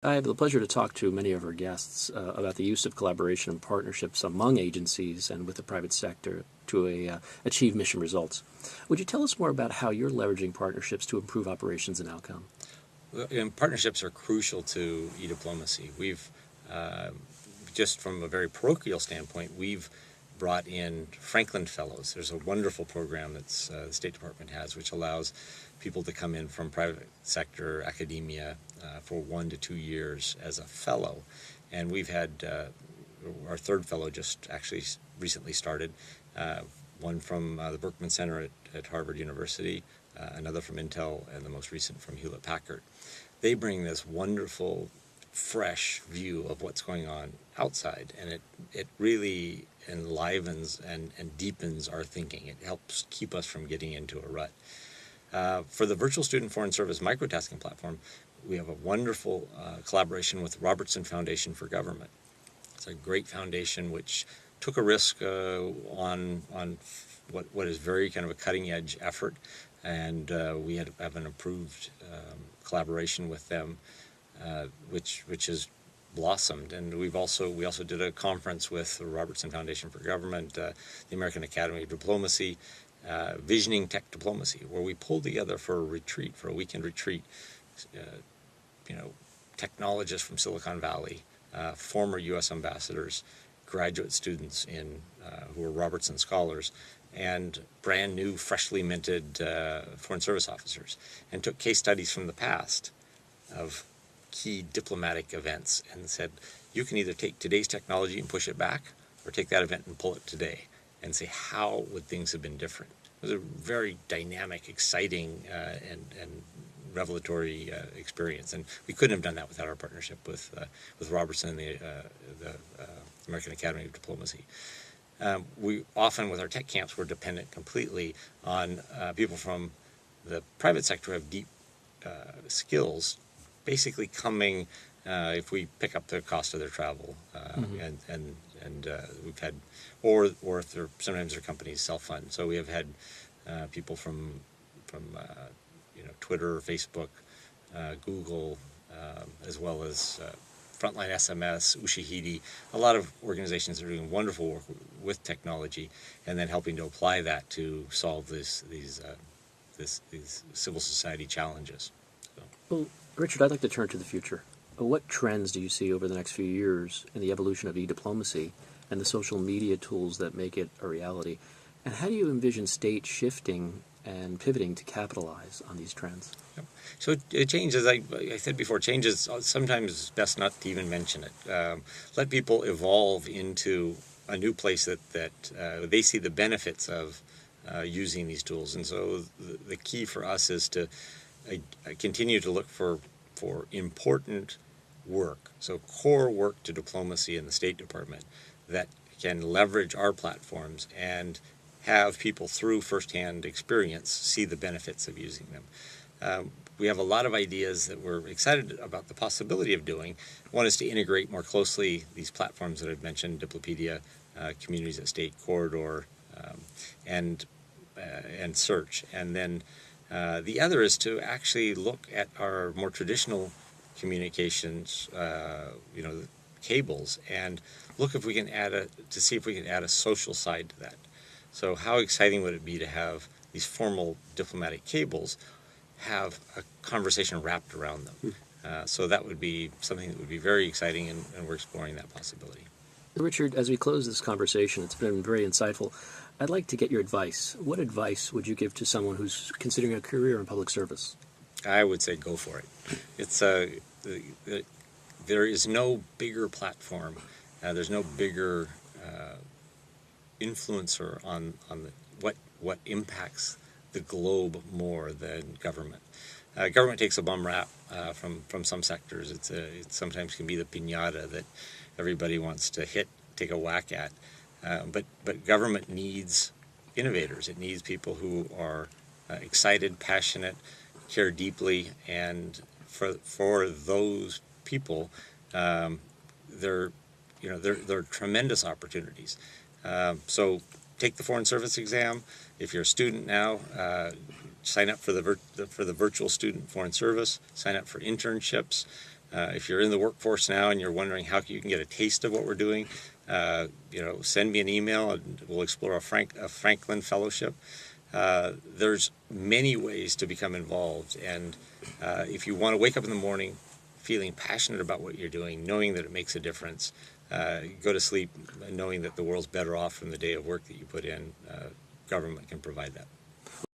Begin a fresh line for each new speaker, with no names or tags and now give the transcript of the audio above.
I have the pleasure to talk to many of our guests about the use of collaboration and partnerships among agencies and with the private sector to achieve mission results. Would you tell us more about how you're leveraging partnerships to improve operations and outcome?
And partnerships are crucial to eDiplomacy. We've, just from a very parochial standpoint, we've brought in Franklin Fellows. There's a wonderful program that the State Department has, which allows people to come in from private sector, academia, for 1 to 2 years as a fellow. And we've had our third fellow just actually recently started, one from the Berkman Center at Harvard University, another from Intel, and the most recent from Hewlett-Packard. They bring this wonderful, fresh view of what's going on outside, and it really enlivens and deepens our thinking. It helps keep us from getting into a rut. For the Virtual Student Foreign Service microtasking platform, we have a wonderful collaboration with Robertson Foundation for Government. It's a great foundation which took a risk on what is very kind of a cutting-edge effort, and we have an approved collaboration with them, which has blossomed. And we also did a conference with the Robertson Foundation for Government, the American Academy of Diplomacy, Visioning Tech Diplomacy, where we pulled together for a weekend retreat, technologists from Silicon Valley, former U.S. ambassadors, graduate students who are Robertson scholars, and brand new, freshly minted Foreign Service officers, and took case studies from the past of key diplomatic events and said, you can either take today's technology and push it back, or take that event and pull it today and say, how would things have been different? It was a very dynamic, exciting, and revelatory experience, and we couldn't have done that without our partnership with Robertson and the American Academy of Diplomacy. We often, with our tech camps, we're dependent completely on people from the private sector who have deep skills, basically coming if we pick up the cost of their travel, and we've had, or if sometimes their companies self-fund. So we have had people from Twitter, Facebook, Google, as well as Frontline SMS, Ushahidi, a lot of organizations that are doing wonderful work with technology, and then helping to apply that to solve these civil society challenges. So.
Well, Richard, I'd like to turn to the future. What trends do you see over the next few years in the evolution of e-diplomacy and the social media tools that make it a reality? And how do you envision state shifting and pivoting to capitalize on these trends?
Yep. So it changes. I said before, changes. Sometimes best not to even mention it. Let people evolve into a new place that they see the benefits of using these tools. And so the key for us is to continue to look for important work, so core work to diplomacy in the State Department that can leverage our platforms and have people through firsthand experience see the benefits of using them. We have a lot of ideas that we're excited about the possibility of doing. One is to integrate more closely these platforms that I've mentioned, Diplopedia, Communities at State, Corridor, and Search. And then the other is to actually look at our more traditional communications, cables, and look if we can see if we can add a social side to that. So how exciting would it be to have these formal diplomatic cables have a conversation wrapped around them? So that would be something that would be very exciting, and we're exploring that possibility.
Richard, as we close this conversation, it's been very insightful. I'd like to get your advice. What advice would you give to someone who's considering a career in public service?
I would say go for it. There is no bigger platform. There's no bigger influencer on what impacts the globe more than government. Government takes a bum rap from some sectors. It sometimes can be the piñata that everybody wants to take a whack at. But government needs innovators. It needs people who are excited, passionate, care deeply, and for those people, there are tremendous opportunities. So take the Foreign Service exam. If you're a student now, sign up for the Virtual Student Foreign Service. Sign up for internships. If you're in the workforce now and you're wondering how you can get a taste of what we're doing, send me an email and we'll explore a Franklin Fellowship. There's many ways to become involved, and if you want to wake up in the morning feeling passionate about what you're doing, knowing that it makes a difference, go to sleep knowing that the world's better off from the day of work that you put in, government can provide that.